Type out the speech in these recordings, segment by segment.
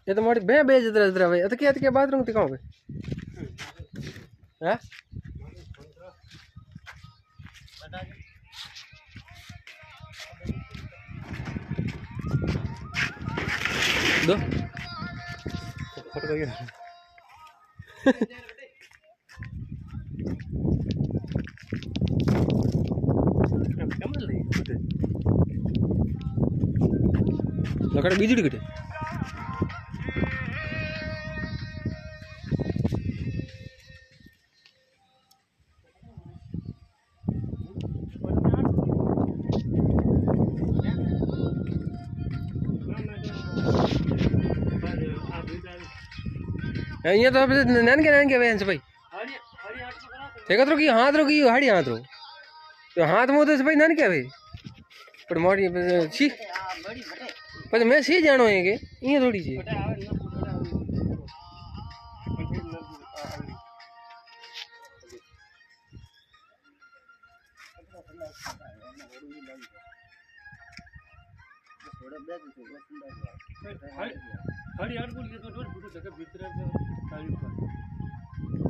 ये तो मोटी बे बे जतरा जतरा भाई अत के बाथरूम ते कहां पे हैं दो फट गया कमल नहीं लकड़ बीजड़ी कटे ये तो नैन के वैन से भाई देखो तो की हाथ रोकी हाड़ी हाथ रो तो हाथ मुंह तो भाई नैन क्या भाई पर मोटी छी पर मैं सी जानो है के ये थोड़ी सी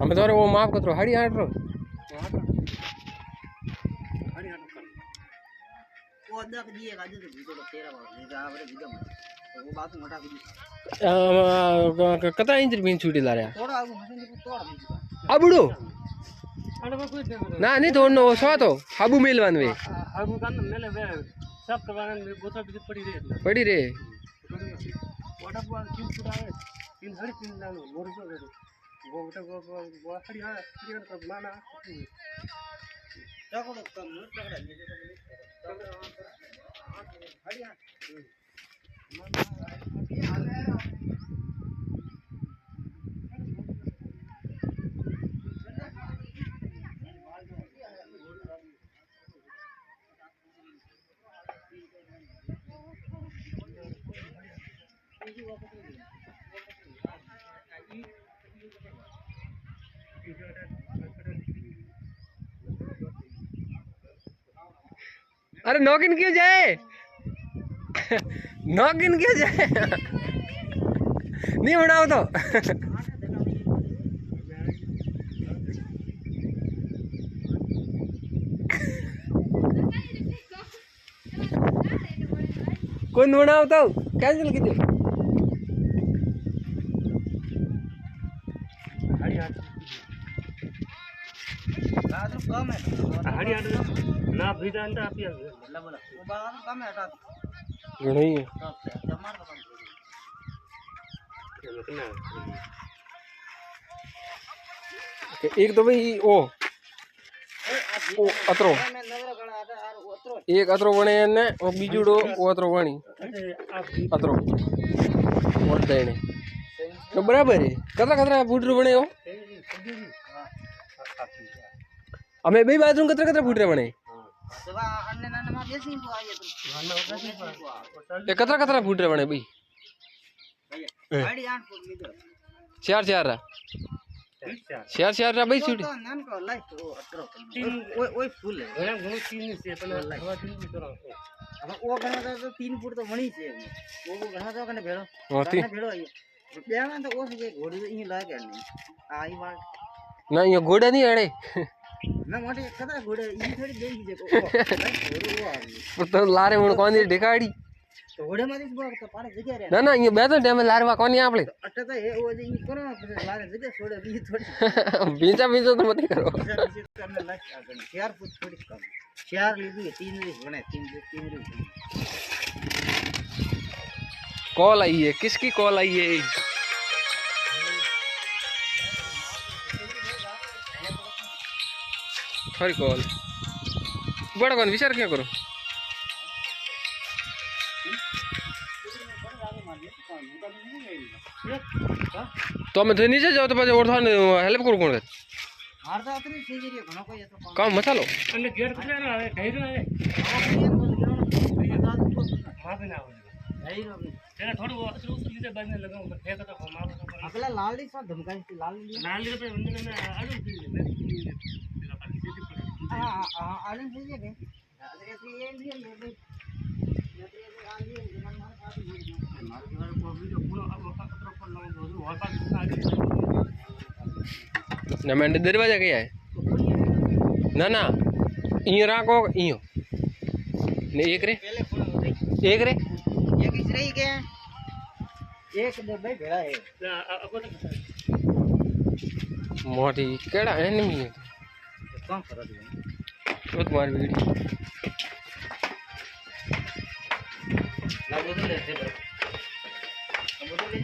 हमें तो वो माफ करो हाड़ी हाट रो वो देख दिए गाजू तो भीतर तेरा वाला जा बड़े बिगम वो बात मोटा भी कता इंच बीन छूटी ला रहा थोड़ा आगू मशीन को तोड़ दी अबड़ो ना नहीं तोड़नो वो सो तो हाबू मेलवान वे हाबू कान मेले वे सब करवाने में बोतल भी पड़ी रे वाटर बॉल 3 फुट आवे 3 हर 3 लानो मोर को वो वो खड़ी है तो माना देखो तो कम टकड़ा नहीं हड़िया अरे नॉगिन क्यों जाए नॉगिन क्यों जाए नहीं बनाओ तो कौन बनाओ तो कैंसिल कीजिए कम है हड़ी हट ना भीतर अंदर आपिया बोला बोला वो बात कम है हटा नहीं है जमार का एक तो भाई ओ अतरो एक अतरो बने ने और बीजूड़ो वो अतरो बनी अतरो और देने तो बराबर है कतरा कतरा फूट बने हो हमें भी बाथरूम कतरा कतरा फूट बने ये कतरा कतरा फूट बने भाई 4 4 भाई सीट नान को लाइट वो अतरो ओए फूल है घणा घणो 3 से पण हवा 3 भी करो अब वो घणा तो 3 फुट तो वणी छे वो घणा तो कने भेड़ो होती भेड़ो आई बेना तो ओस जे घोड़ी तो ई लागे नहीं आई बात ना ये घोड़ा नहीं अड़े ना मोटे कदा घोड़े ई थोड़ी देई जे को वो तो लारे मुन कोनी ढेकाड़ी तो घोड़े में इस बार तो पारे जगह रे ना ना ये बेतो टाइम लारवा कोनी आपले अटे तो हे वो जे ई करो लारे जगह छोड़े बी थोड़ी बीचा बीचा तो मत करो करने लायक आगन 4 फुट थोड़ी कम 4 लीधी 3 ली बने 3 ली कॉल आई है किसकी कॉल आई है सॉरी कॉल बड़ा कौन विचार क्या करो तो मैं तो नीचे जाओ तो पाछे और थाने हेल्प करू कोण हार तो अतरी सीधी रे घणो कोई तो काम मसालो અને ઘેર કેટલા ના આવે કઈ ના આવે માફે ના આવે नहीं रो तेरा थोड़ा वो असर उस लीजिए बाद में लगाऊं पर फेंक तो मार तो अगला लाल ली सा धमकाई थी लाल ली लाल लीजिए पे बंदे में आलू तेरा पर सीधी पर हां आलू सीधे के अरे ये इंडियन ले ये आलू जमान मार को वीडियो पूरा अब ना मैंने दरवाजा गया है ना ना इं राखो इं ने एक रे पहले फोन होते एक रे एक इस रही के एक दे भाई भेड़ा है मोटी केड़ा एनिमी है कौन करो दियो वो तुम्हारी वीडियो लागो तो लेते अब तो ले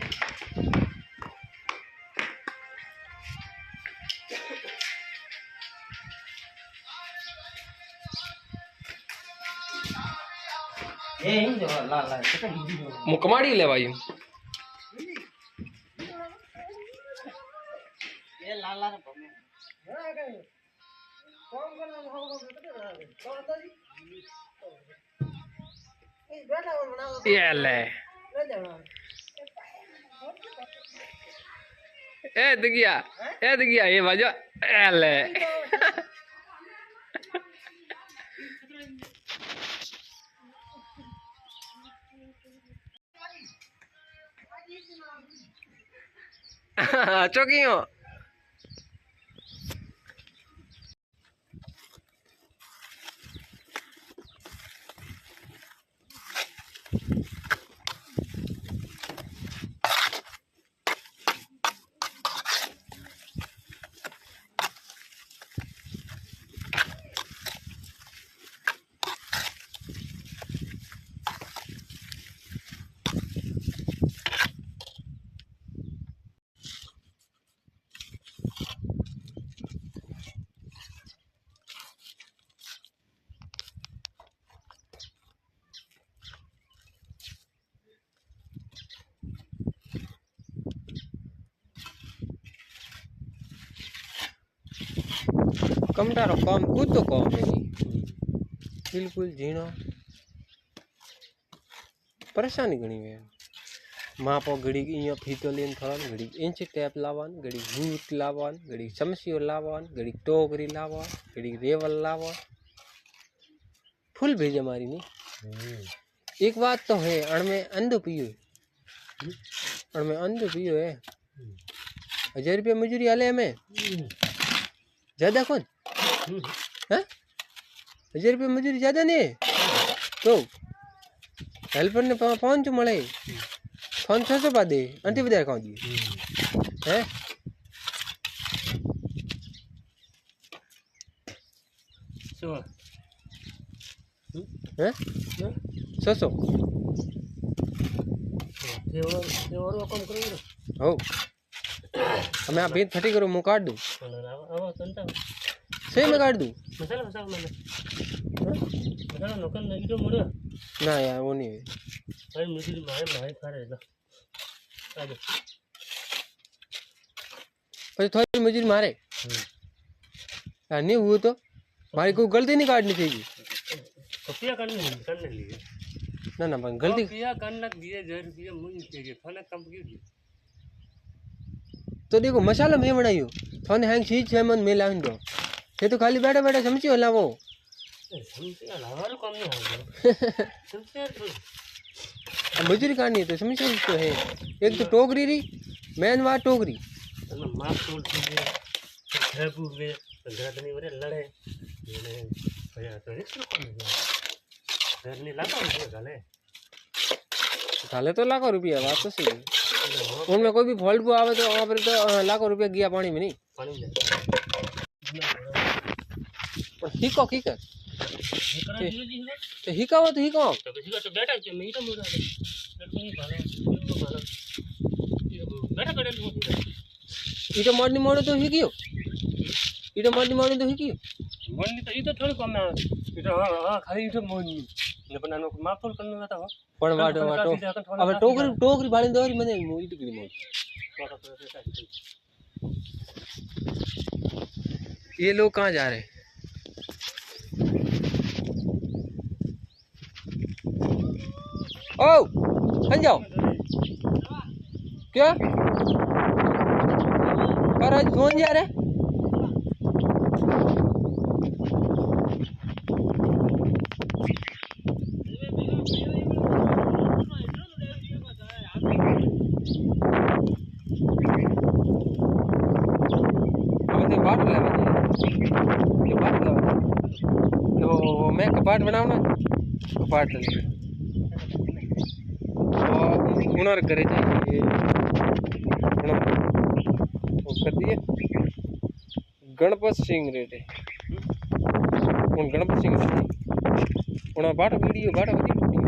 ए इन जो ला ला कितना हिंदी जो मुकमाड़ी ले भाई ये ला ला रे भमे ये ले ए दिखिया ये बाजू ए ले चौकियों कमटारो कम कुछ तो कम नहीं बिल्कुल झीणो परेशानी घणी वे मापो घड़ी अँ फीतो लेन थोड़ा घड़ी इंच टेप लावान घड़ी बूट लावान घड़ी चमचियो लावान घड़ी टोकरी लावा घड़ी रेवल लावा फुल भेजे मारी नहीं एक बात तो है अणमें अंधो पियो है अणमें अंधो पियो है 1000 रुपया मजूरी हाले हमें ज्यादा कौन है 1000 रुपया मजूरी ज्यादा नहीं है तो हेल्पर ने 500 મળે 500 પા દે અંતે વધારે કાં દે હે હે 600 हो मैं आप भेद फटी करो मुँह काट दूँ सही में काट दूँ ना यार वो नहीं है પછી થોડી મજૂરી મારે नहीं हुआ तो मारी कोई गलती नहीं काटनी चाहिए ना ना पर गलती तो देखो मसाला मैं बनायो थाने हैंग चीज है मन में लाइन दो ये तो खाली बैठा बैठा समझी होला वो मजूरी काटनी है तो समझो तो है एक तो टोकरी रही मैन बात टोकरी थाले तो लाखों रुपया बात तो सही उनमें कोई भी फॉल्ट आवे तो वहाँ पर तो लाखों रुपया गया पानी में नहीं हिको हिकर तो हिका हो तो हिको इटा मॉर्निंग मोड़े तो हिकियो इटा मॉर्निंग मोड़े तो हिकियो पण वाटो वाटो अब टोकरी टोकरी बाळी दोरी मने इट गिरी मोड ये लोग कहाँ जा रहे हैं ओ हन जाओ क्या पर आज कौन जा रहा है पाट लेवा ये पाट लेवा तो मैं कपाट बनाऊं ना कपाट ले और हुनर करे चाहिए हुनर वो कर दिए गणपत सिंह रेटे उन गणपत सिंह उन बाट वीडियो बाट